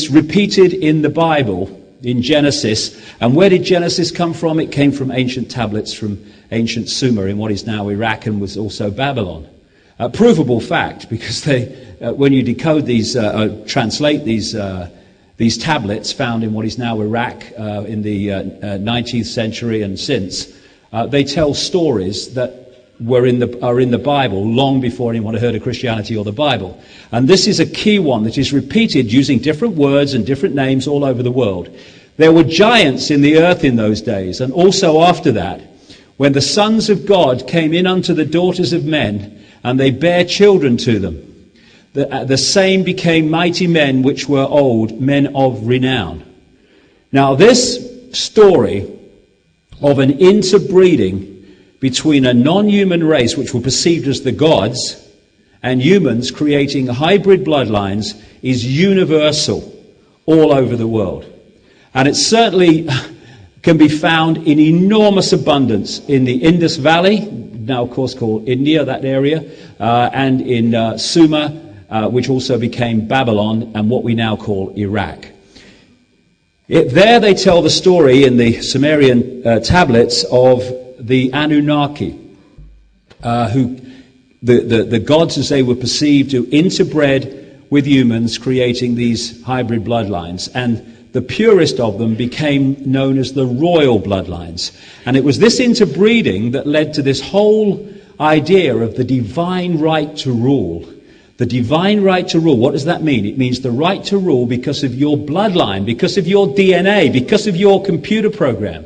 is repeated in the Bible, in Genesis. And where did Genesis come from? It came from ancient tablets from ancient Sumer in what is now Iraq and was also Babylon. Provable fact, because they, when you decode these, translate these tablets found in what is now Iraq in the 19th century and since, they tell stories that are in the Bible long before anyone had heard of Christianity or the Bible. And this is a key one that is repeated using different words and different names all over the world. There were giants in the earth in those days, and also after that, when the sons of God came in unto the daughters of men, and they bare children to them, the same became mighty men which were old, men of renown. Now this story of an interbreeding between a non-human race, which were perceived as the gods, and humans creating hybrid bloodlines, is universal all over the world. And it certainly can be found in enormous abundance in the Indus Valley, now of course called India, that area, and in Sumer, which also became Babylon, and what we now call Iraq. There they tell the story in the Sumerian tablets of the Anunnaki, who the gods as they were perceived, who interbred with humans, creating these hybrid bloodlines. And the purest of them became known as the royal bloodlines. And it was this interbreeding that led to this whole idea of the divine right to rule. The divine right to rule, what does that mean? It means the right to rule because of your bloodline, because of your DNA, because of your computer program.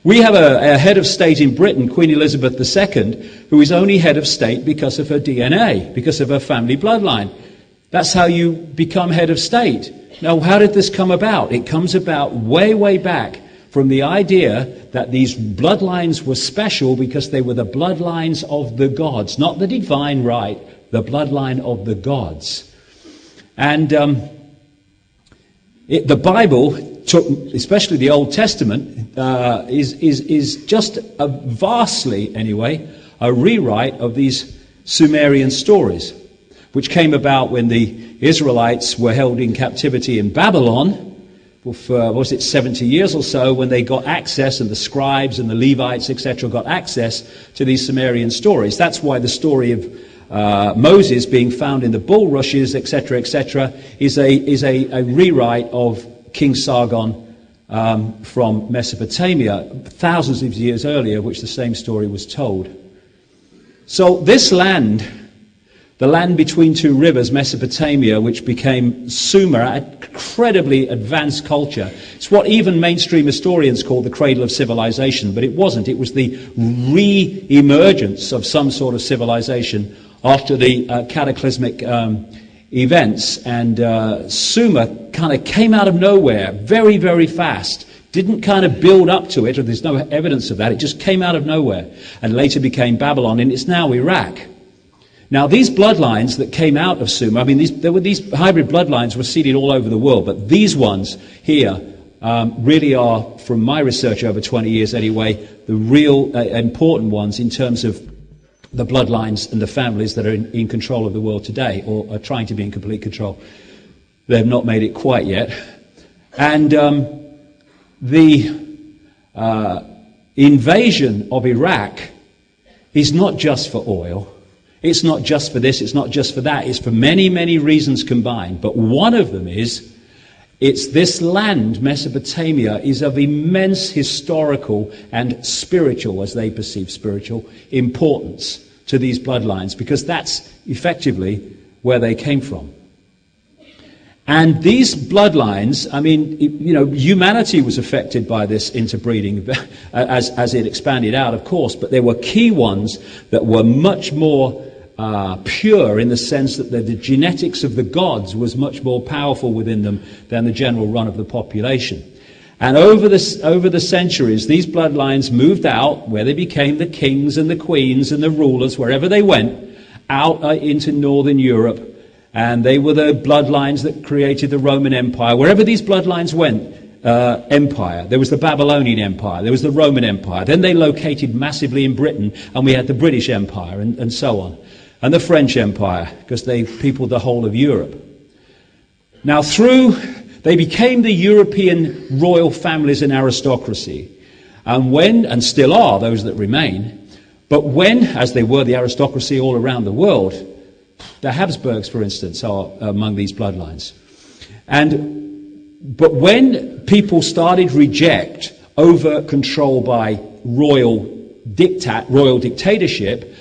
We have a head of state in Britain, Queen Elizabeth II, who is only head of state because of her DNA, because of her family bloodline. That's how you become head of state. Now, how did this come about? It comes about way, way back from the idea that these bloodlines were special because they were the bloodlines of the gods, not the divine right, the bloodline of the gods. And the Bible, especially the Old Testament, is just vastly, anyway, a rewrite of these Sumerian stories, which came about when the Israelites were held in captivity in Babylon for, was it 70 years or so, when they got access, and the scribes and the Levites, etc., got access to these Sumerian stories. That's why the story of Moses being found in the bulrushes, etc., etc., is a rewrite of King Sargon from Mesopotamia, thousands of years earlier, which the same story was told. So this land, the land between two rivers, Mesopotamia, which became Sumer, an incredibly advanced culture. It's what even mainstream historians call the cradle of civilization, but it wasn't. It was the re-emergence of some sort of civilization after the cataclysmic events. And Sumer kind of came out of nowhere very, very fast. Didn't kind of build up to it, or there's no evidence of that. It just came out of nowhere and later became Babylon, and it's now Iraq. Now, these bloodlines that came out of Sumer, I mean, these hybrid bloodlines were seeded all over the world, but these ones here really are, from my research over 20 years anyway, the real important ones in terms of the bloodlines and the families that are in control of the world today, or are trying to be in complete control. They have not made it quite yet. And the invasion of Iraq is not just for oil. It's not just for this, it's not just for that. It's for many, many reasons combined. But one of them is, it's this land, Mesopotamia, is of immense historical and spiritual, as they perceive spiritual, importance to these bloodlines, because that's effectively where they came from. And these bloodlines, I mean, you know, humanity was affected by this interbreeding as it expanded out, of course, but there were key ones that were much more pure, in the sense that the genetics of the gods was much more powerful within them than the general run of the population. And over the centuries, these bloodlines moved out, where they became the kings and the queens and the rulers, wherever they went, out into northern Europe. And they were the bloodlines that created the Roman Empire. Wherever these bloodlines went, empire. There was the Babylonian Empire. There was the Roman Empire. Then they located massively in Britain, and we had the British Empire, and so on. And the French Empire, because they peopled the whole of Europe. Now, through They became the European royal families and aristocracy. And still are, those that remain, but when, as they were the aristocracy all around the world, the Habsburgs, for instance, are among these bloodlines. But when people started reject over control by royal dictatorship,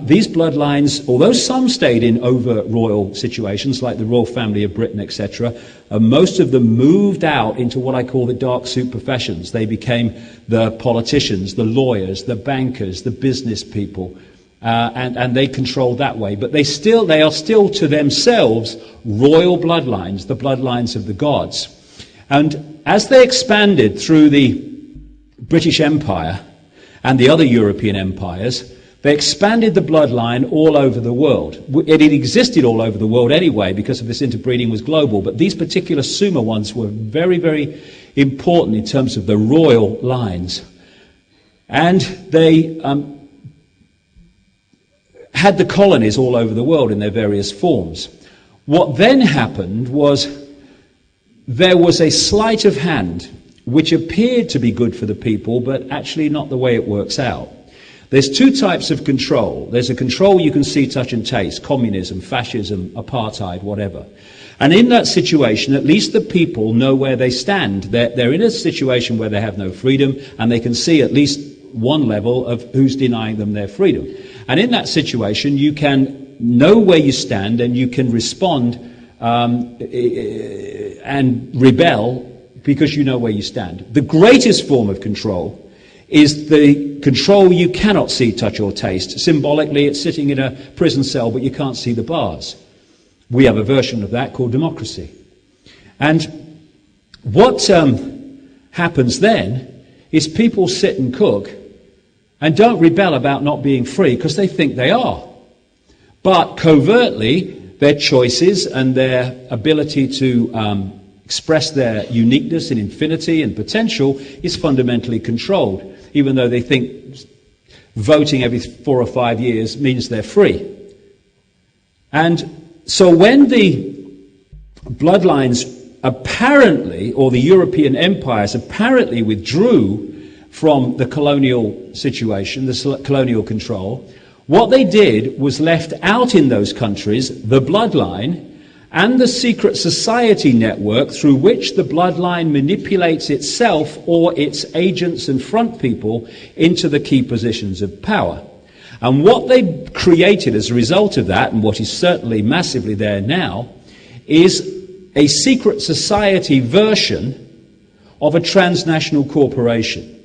these bloodlines, although some stayed in over royal situations like the royal family of Britain, etc., most of them moved out into what I call the dark suit professions. They became the politicians, the lawyers, the bankers, the business people, and they controlled that way. But they are still to themselves royal bloodlines, the bloodlines of the gods. And as they expanded through the British Empire and the other European empires, they expanded the bloodline all over the world. It existed all over the world anyway because of this interbreeding was global, but these particular Sumer ones were very, very important in terms of the royal lines. And they had the colonies all over the world in their various forms. What then happened was there was a sleight of hand which appeared to be good for the people, but actually not the way it works out. There's two types of control. There's a control you can see, touch and taste, communism, fascism, apartheid, whatever. And in that situation, at least the people know where they stand. They're in a situation where they have no freedom, and they can see at least one level of who's denying them their freedom. And in that situation, you can know where you stand, and you can respond and rebel because you know where you stand. The greatest form of control is the control you cannot see, touch or taste. Symbolically, it's sitting in a prison cell, but you can't see the bars. We have a version of that called democracy. And what happens then is people sit and cook and don't rebel about not being free because they think they are. But covertly, their choices and their ability to express their uniqueness and infinity and potential is fundamentally controlled, even though they think voting every 4 or 5 years means they're free. And so when the bloodlines apparently, or the European empires apparently withdrew from the colonial situation, the colonial control, what they did was left out in those countries the bloodline and the secret society network through which the bloodline manipulates itself or its agents and front people into the key positions of power. And what they created as a result of that, and what is certainly massively there now, is a secret society version of a transnational corporation.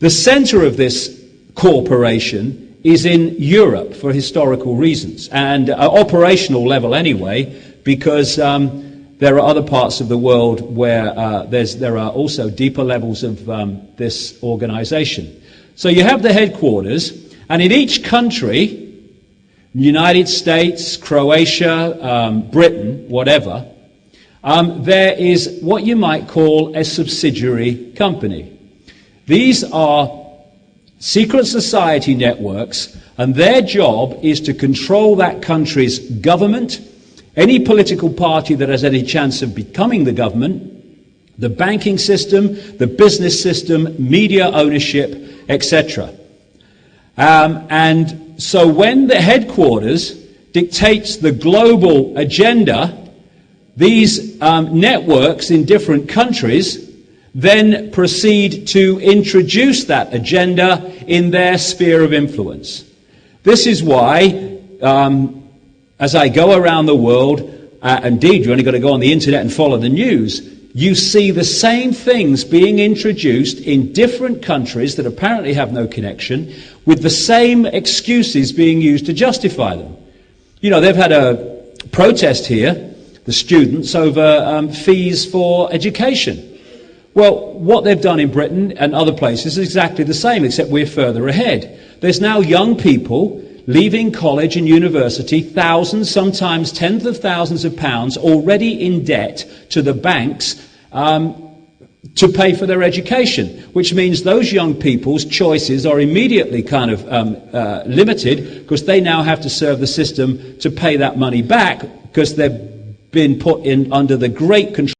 The center of this corporation is in Europe for historical reasons, and operational level anyway, because there are other parts of the world where there are also deeper levels of this organization. So you have the headquarters, and in each country, United States, Croatia, Britain, whatever, there is what you might call a subsidiary company. These are secret society networks, and their job is to control that country's government, any political party that has any chance of becoming the government, the banking system, the business system, media ownership, etc. And so when the headquarters dictates the global agenda, these networks in different countries then proceed to introduce that agenda in their sphere of influence. This is why, as I go around the world, indeed you only got to go on the internet and follow the news, you see the same things being introduced in different countries that apparently have no connection, with the same excuses being used to justify them. You know, they've had a protest here, the students, over fees for education. Well, what they've done in Britain and other places is exactly the same, except we're further ahead. There's now young people leaving college and university, thousands, sometimes tens of thousands of pounds, already in debt to the banks to pay for their education, which means those young people's choices are immediately kind of limited, because they now have to serve the system to pay that money back, because they're been put in under the great control